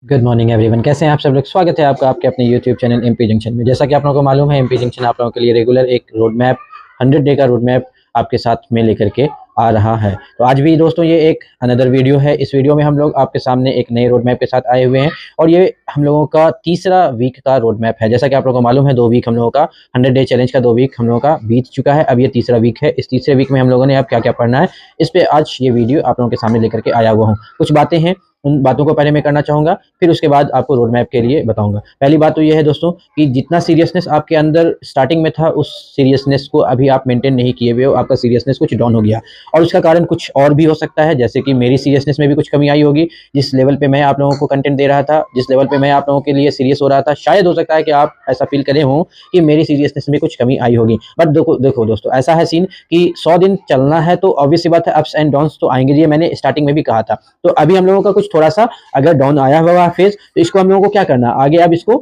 Good morning everyone, कैसे हैं आप सब लोग। स्वागत है आपका आपके अपने यूट्यूब चैनल एमपी जंक्शन में। जैसा कि आप लोगों को मालूम है, एमपी जंक्शन आप लोगों के लिए रेगुलर एक रोड मैप 100 डे का रोड मैप आपके साथ में लेकर के आ रहा है। तो आज भी दोस्तों ये एक अनदर वीडियो है। इस वीडियो में हम लोग आपके सामने एक नए रोड मैप के साथ आए हुए हैं और ये हम लोगों का तीसरा वीक का रोड मैप है। जैसा कि आप लोगों को मालूम है, 2 वीक हम लोगों का 100 डे चैलेंज का 2 वीक हम लोगों का बीत चुका है। अब ये तीसरा वीक है। इस तीसरे वीक में हम लोगों ने अब क्या क्या पढ़ना है, इस पे आज ये वीडियो आप लोगों के सामने लेकर के आया हुआ हूँ। कुछ बातें हैं, उन बातों को पहले मैं करना चाहूँगा, फिर उसके बाद आपको रोड मैप के लिए बताऊँगा। पहली बात तो ये है दोस्तों कि जितना सीरियसनेस आपके अंदर स्टार्टिंग में था, उस सीरियसनेस को अभी आप मेंटेन नहीं किए हुए हो। आपका सीरियसनेस कुछ डाउन हो गया और उसका कारण कुछ और भी हो सकता है, जैसे कि मेरी सीरियसनेस में भी कुछ कमी आई होगी। जिस लेवल पे मैं आप लोगों को कंटेंट दे रहा था, जिस लेवल पे मैं आप लोगों के लिए सीरियस हो रहा था, शायद हो सकता है कि आप ऐसा फील करे हों कि मेरी सीरियसनेस में कुछ कमी आई होगी। बट देखो देखो दोस्तों, ऐसा है सीन कि 100 दिन चलना है तो ऑब्वियस सी बात है, अप्स एंड डाउन्स तो आएंगे। ये मैंने स्टार्टिंग में भी कहा था। तो अभी हम लोगों का कुछ थोड़ा सा अगर डाउन आया हुआ फेज, तो इसको हम लोगों को क्या करना है, आगे अब इसको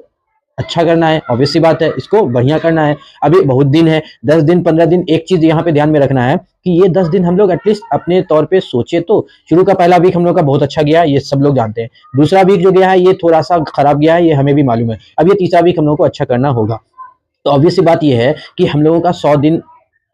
अच्छा करना है। ऑब्वियस सी बात है, इसको बढ़िया करना है। अभी बहुत दिन है, 10 दिन 15 दिन। एक चीज यहाँ पे ध्यान में रखना है कि ये 10 दिन हम लोग एटलीस्ट अपने तौर पे सोचे तो। शुरू का पहला वीक हम लोग का बहुत अच्छा गया, ये सब लोग जानते हैं। दूसरा वीक जो गया है ये थोड़ा सा खराब गया है, ये हमें भी मालूम है। अब ये तीसरा वीक हम लोगों को अच्छा करना होगा। तो ऑब्वियस सी बात ये है कि हम लोगों का 100 दिन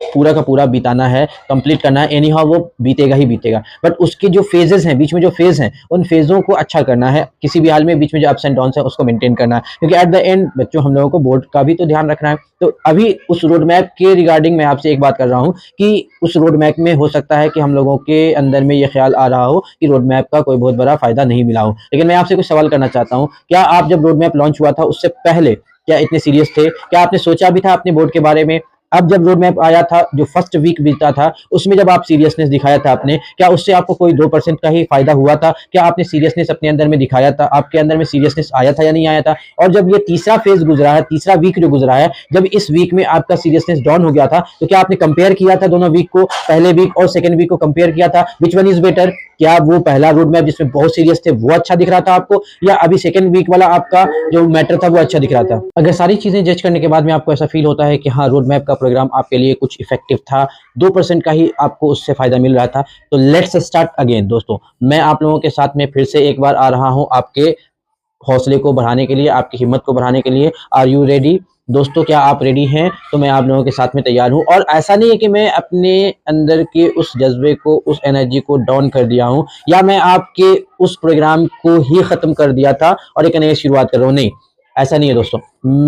पूरा का पूरा बिताना है, कंप्लीट करना है। एनी हाउ वो बीतेगा ही बीतेगा, बट उसके जो फेजेस हैं, बीच में जो फेज हैं, उन फेजों को अच्छा करना है। किसी भी हाल में बीच में जो अप्स एंड डाउन्स है उसको मेंटेन करना है, क्योंकि एट द एंड बच्चों हम लोगों को बोर्ड का भी तो ध्यान रखना है। तो अभी उस रोड मैप के रिगार्डिंग मैं आपसे एक बात कर रहा हूँ कि उस रोड मैप में हो सकता है कि हम लोगों के अंदर में ये ख्याल आ रहा हो कि रोड मैप का कोई बहुत बड़ा फायदा नहीं मिला हो। लेकिन मैं आपसे कुछ सवाल करना चाहता हूँ, क्या आप जब रोड मैप लॉन्च हुआ था उससे पहले क्या इतने सीरियस थे? क्या आपने सोचा भी था अपने बोर्ड के बारे में? अब जब रोड मैप आया था, जो फर्स्ट वीक बीता था, उसमें जब आप सीरियसनेस दिखाया था आपने, क्या उससे आपको कोई 2% का ही फायदा हुआ था? क्या आपने सीरियसनेस अपने अंदर में दिखाया था? आपके अंदर में सीरियसनेस आया था या नहीं आया था? और जब ये तीसरा फेज गुजरा है, तीसरा वीक जो गुजरा है, जब इस वीक में आपका सीरियसनेस डाउन हो गया था, तो क्या आपने कंपेयर किया था दोनों वीक को? पहले वीक और सेकंड वीक को कंपेयर किया था, विच वन इज बेटर? क्या वो पहला रोड मैप जिसमें बहुत सीरियस थे वो अच्छा दिख रहा था आपको, या अभी सेकंड वीक वाला आपका जो मैटर था वो अच्छा दिख रहा था? अगर सारी चीजें जज करने के बाद में आपको ऐसा फील होता है कि हाँ, रोड मैप का प्रोग्राम आपके लिए कुछ इफेक्टिव था, 2% का ही आपको उससे फायदा मिल रहा था, तो लेट्स स्टार्ट अगेन। दोस्तों, मैं आप लोगों के साथ में फिर से एक बार आ रहा हूं आपके हौसले को बढ़ाने के लिए, आपकी हिम्मत को बढ़ाने के लिए। आर यू रेडी दोस्तों? क्या आप रेडी हैं? तो मैं आप लोगों के साथ में तैयार हूं। और ऐसा नहीं है कि मैं अपने अंदर के उस जज्बे को, उस एनर्जी को डाउन कर दिया हूं, या मैं आपके उस प्रोग्राम को ही खत्म कर दिया था और एक नई शुरुआत कर रहा हूं। नहीं, ऐसा नहीं है दोस्तों।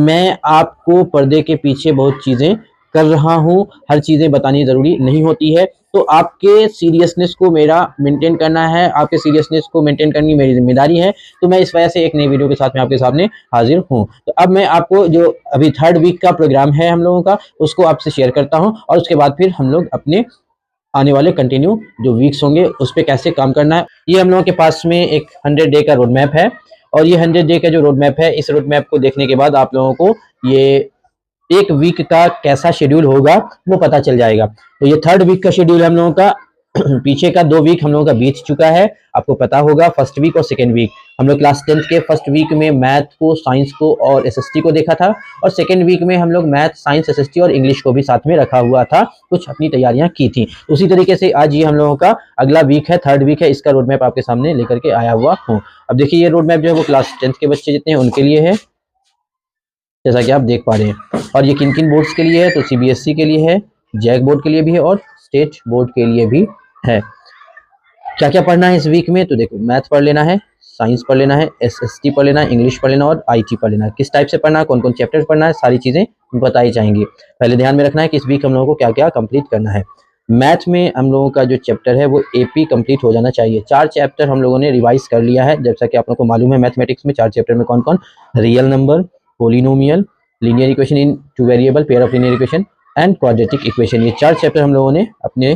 मैं आपको पर्दे के पीछे बहुत चीजें कर रहा हूं। हर चीजें बतानी जरूरी नहीं होती है। तो आपके सीरियसनेस को मेरा मेंटेन करना है, आपके सीरियसनेस को मेंटेन करनी मेरी जिम्मेदारी है। तो मैं इस वजह से एक नई वीडियो के साथ में आपके सामने हाजिर हूँ। तो अब मैं आपको जो अभी थर्ड वीक का प्रोग्राम है हम लोगों का, उसको आपसे शेयर करता हूँ, और उसके बाद फिर हम लोग अपने आने वाले कंटिन्यू जो वीक्स होंगे उस पर कैसे काम करना है। ये हम लोगों के पास में एक 100 डे का रोड मैप है, और ये 100 डे का जो रोड मैप है, इस रोड मैप को देखने के बाद आप लोगों को ये एक वीक का कैसा शेड्यूल होगा वो पता चल जाएगा। तो ये थर्ड वीक का शेड्यूल हम लोगों का पीछे का 2 वीक हम लोगों का बीत चुका है, आपको पता होगा। फर्स्ट वीक और सेकंड वीक हम लोग क्लास 10th के फर्स्ट वीक में मैथ को, साइंस को और एसएसटी को देखा था, और सेकंड वीक में हम लोग मैथ, साइंस, एसएसटी और इंग्लिश को भी साथ में रखा हुआ था, कुछ अपनी तैयारियां की थी। उसी तरीके से आज ये हम लोगों का अगला वीक है, थर्ड वीक है। इसका रोड मैप आपके सामने लेकर के आया हुआ हूँ। अब देखिए, ये रोड मैप जो है वो क्लास 10th के बच्चे जितने हैं उनके लिए है, जैसा कि आप देख पा रहे हैं। और ये किन किन बोर्ड्स के लिए है, तो सीबीएसई के लिए है, जैक बोर्ड के लिए भी है, और स्टेट बोर्ड के लिए भी है। क्या क्या पढ़ना है इस वीक में, तो देखो, मैथ पढ़ लेना है, साइंस पढ़ लेना है, एसएसटी पढ़ लेना है, इंग्लिश पढ़ लेना और आईटी पढ़ लेना है। किस टाइप से पढ़ना है, कौन कौन चैप्टर्स पढ़ना है, सारी चीज़ें बताई जाएंगी। पहले ध्यान में रखना है कि इस वीक हम लोगों को क्या क्या कंप्लीट करना है। मैथ में हम लोगों का जो चैप्टर है वो एपी कंप्लीट हो जाना चाहिए। 4 चैप्टर हम लोगों ने रिवाइज कर लिया है, जैसा कि आप लोगों को मालूम है। मैथमेटिक्स में 4 चैप्टर में कौन कौन? Real number, polynomial, linear equation in 2 variable, pair of linear equation and quadratic equation. ये 4 चैप्टर हम लोगों ने अपने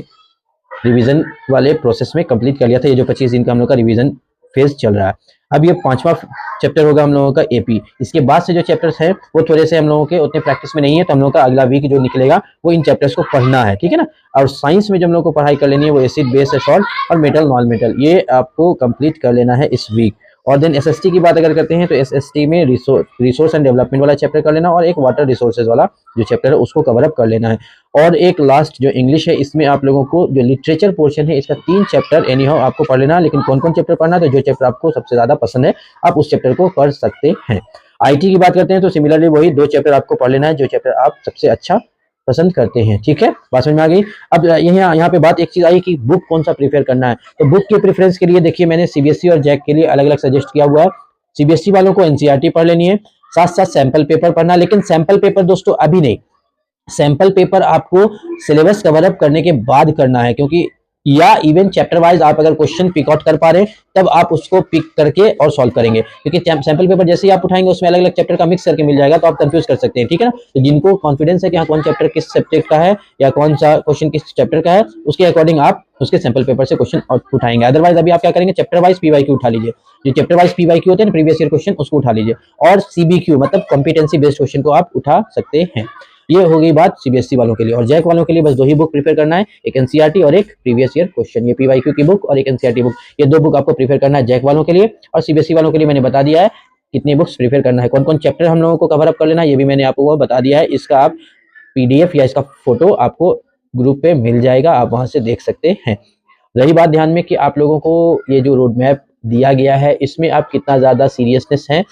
रिवीजन वाले प्रोसेस में कंप्लीट कर लिया था। ये जो 25 दिन का हम लोग का रिवीजन फेज चल रहा है, अब ये 5वां चैप्टर होगा हम लोगों का एपी। इसके बाद से जो चैप्टर्स हैं वो थोड़े से हम लोगों के उतने प्रैक्टिस में नहीं है, तो हम लोगों का अगला वीक जो निकलेगा वो इन चैप्टर्स को पढ़ना है, ठीक है ना। और साइंस में जो हम लोग को पढ़ाई कर लेनी है वो एसिड, बेस, सॉल्ट और मेटल, नॉन मेटल, ये आपको कंप्लीट कर लेना है इस वीक। और देन एसएसटी की बात अगर करते हैं तो एसएसटी में रिसोर्स एंड डेवलपमेंट वाला चैप्टर कर लेना और एक वाटर रिसोर्सेज वाला जो चैप्टर है उसको कवर अप कर लेना है। और एक लास्ट जो इंग्लिश है, इसमें आप लोगों को जो लिटरेचर पोर्शन है इसका 3 चैप्टर एनी हाउ आपको पढ़ लेना। लेकिन कौन कौन चैप्टर पढ़ना है, तो जो चैप्टर आपको सबसे ज्यादा पसंद है आप उस चैप्टर को पढ़ सकते हैं। आईटी की बात करते हैं तो सिमिलरली वही 2 चैप्टर आपको पढ़ लेना है जो चैप्टर आप सबसे अच्छा पसंद करते हैं। ठीक है, बात समझ में आ गई। अब यहाँ पे बात एक चीज आई कि बुक कौन सा प्रीफर करना है। तो बुक के प्रेफरेंस के लिए देखिए मैंने सीबीएसई और जैक के लिए अलग अलग सजेस्ट किया हुआ है। सीबीएसई वालों को एनसीईआरटी पढ़ लेनी है, साथ साथ सैंपल पेपर पढ़ना। लेकिन सैंपल पेपर दोस्तों अभी नहीं, सैंपल पेपर आपको सिलेबस कवर अप करने के बाद करना है, क्योंकि या इवन चैप्टर वाइज आप अगर क्वेश्चन पिक आउट कर पा रहे हैं तब आप उसको पिक करके और सॉल्व करेंगे, क्योंकि सैंपल पेपर जैसे ही आप उठाएंगे उसमें अलग अलग चैप्टर का मिक्स करके मिल जाएगा तो आप कंफ्यूज कर सकते हैं। ठीक है ना, तो जिनको कॉन्फिडेंस है कि हाँ कौन चैप्टर किस सब्जेक्ट का है या कौन सा क्वेश्चन किस चैप्टर का है, उसके अकॉर्डिंग आप उसके सैंपल पेपर से क्वेश्चन उठाएंगे। अदरवाइज अभी आप क्या करेंगे, चैप्टर वाइज पीवाईक्यू उठा लीजिए, जो चैप्टर वाइज पीवाईक्यू होते हैं प्रीवियस ईयर क्वेश्चन उसको उठा लीजिए, और सीबीक्यू मतलब कॉम्पिटेंसी बेस्ड क्वेश्चन को आप उठा सकते हैं। ये हो गई बात सीबीएसई वालों के लिए। और जैक वालों के लिए बस 2 ही बुक प्रीफर करना है, एक एनसीईआरटी और एक प्रीवियस ईयर क्वेश्चन, ये पीवाईक्यू की बुक और एक एनसीईआरटी बुक, ये 2 बुक आपको प्रीफर करना है जैक वालों के लिए। और सीबीएसई वालों के लिए मैंने बता दिया है कितनी बुक्स प्रीफर करना है, कौन कौन चैप्टर हम लोगों को कवर अप कर लेना है, ये भी मैंने आपको बता दिया है। इसका आप पीडीएफ या इसका फोटो आपको ग्रुप पे मिल जाएगा, आप वहां से देख सकते हैं। रही बात ध्यान में कि आप लोगों को ये जो रोड मैप दिया गया है इसमें आप कितना ज्यादा सीरियसनेस है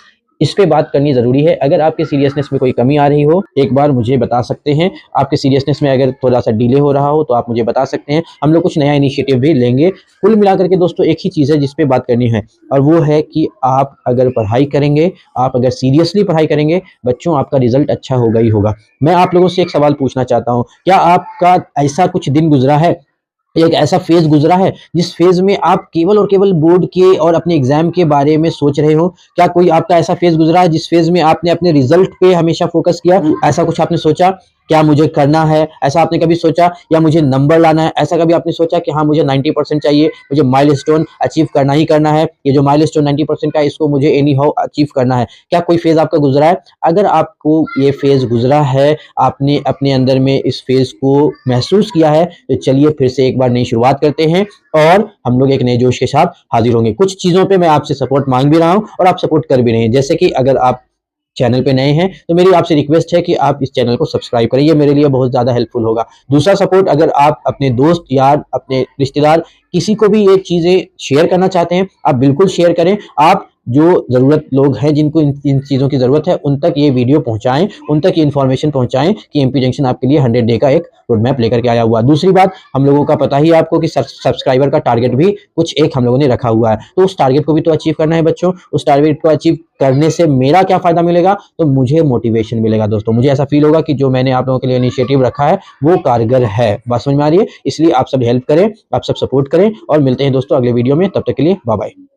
इस पे बात करनी जरूरी है। अगर आपके सीरियसनेस में कोई कमी आ रही हो एक बार मुझे बता सकते हैं, आपके सीरियसनेस में अगर थोड़ा सा डिले हो रहा हो तो आप मुझे बता सकते हैं, हम लोग कुछ नया इनिशिएटिव भी लेंगे। कुल मिलाकर के दोस्तों एक ही चीज़ है जिस पे बात करनी है, और वो है कि आप अगर पढ़ाई करेंगे, आप अगर सीरियसली पढ़ाई करेंगे बच्चों, आपका रिजल्ट अच्छा होगा ही होगा। मैं आप लोगों से एक सवाल पूछना चाहता हूँ, क्या आपका ऐसा कुछ दिन गुजरा है, एक ऐसा फेज गुजरा है जिस फेज में आप केवल और केवल बोर्ड के और अपने एग्जाम के बारे में सोच रहे हो? क्या कोई आपका ऐसा फेज गुजरा है जिस फेज में आपने अपने रिजल्ट पे हमेशा फोकस किया? ऐसा कुछ आपने सोचा क्या मुझे करना है, ऐसा आपने कभी सोचा? या मुझे नंबर लाना है, ऐसा कभी आपने सोचा कि हाँ मुझे 90% चाहिए, मुझे माइलस्टोन अचीव करना ही करना है, ये जो माइलस्टोन 90% का इसको मुझे एनी हाउ अचीव करना है? क्या कोई फेज आपका गुजरा है? अगर आपको ये फेज गुजरा है, आपने अपने अंदर में इस फेज को महसूस किया है, तो चलिए फिर से एक बार नई शुरुआत करते हैं और हम लोग एक नए जोश के साथ हाजिर होंगे। कुछ चीजों पे मैं आपसे सपोर्ट मांग भी रहा हूं और आप सपोर्ट कर भी रहे हैं, जैसे कि अगर आप चैनल पे नए हैं तो मेरी आपसे रिक्वेस्ट है कि आप इस चैनल को सब्सक्राइब करें, ये मेरे लिए बहुत ज्यादा हेल्पफुल होगा। दूसरा सपोर्ट, अगर आप अपने दोस्त यार, अपने रिश्तेदार, किसी को भी ये चीजें शेयर करना चाहते हैं आप बिल्कुल शेयर करें। आप जो जरूरत लोग हैं जिनको इन चीजों की जरूरत है उन तक ये वीडियो पहुंचाएं, उन तक ये इन्फॉर्मेशन पहुंचाएं कि एमपी जंक्शन आपके लिए 100 डे का एक रोड मैप लेकर के आया हुआ। दूसरी बात, हम लोगों का पता ही आपको कि सब्सक्राइबर का टारगेट भी कुछ एक हम लोगों ने रखा हुआ है, तो उस टारगेट को भी तो अचीव करना है बच्चों। उस टारगेट को अचीव करने से मेरा क्या फायदा मिलेगा, तो मुझे मोटिवेशन मिलेगा दोस्तों, मुझे ऐसा फील होगा कि जो मैंने आप लोगों के लिए इनिशिएटिव रखा है वो कारगर है। बात समझ में आ रही है? इसलिए आप सब हेल्प करें, आप सब सपोर्ट करें और मिलते हैं दोस्तों अगले वीडियो में, तब तक के लिए बाय बाय।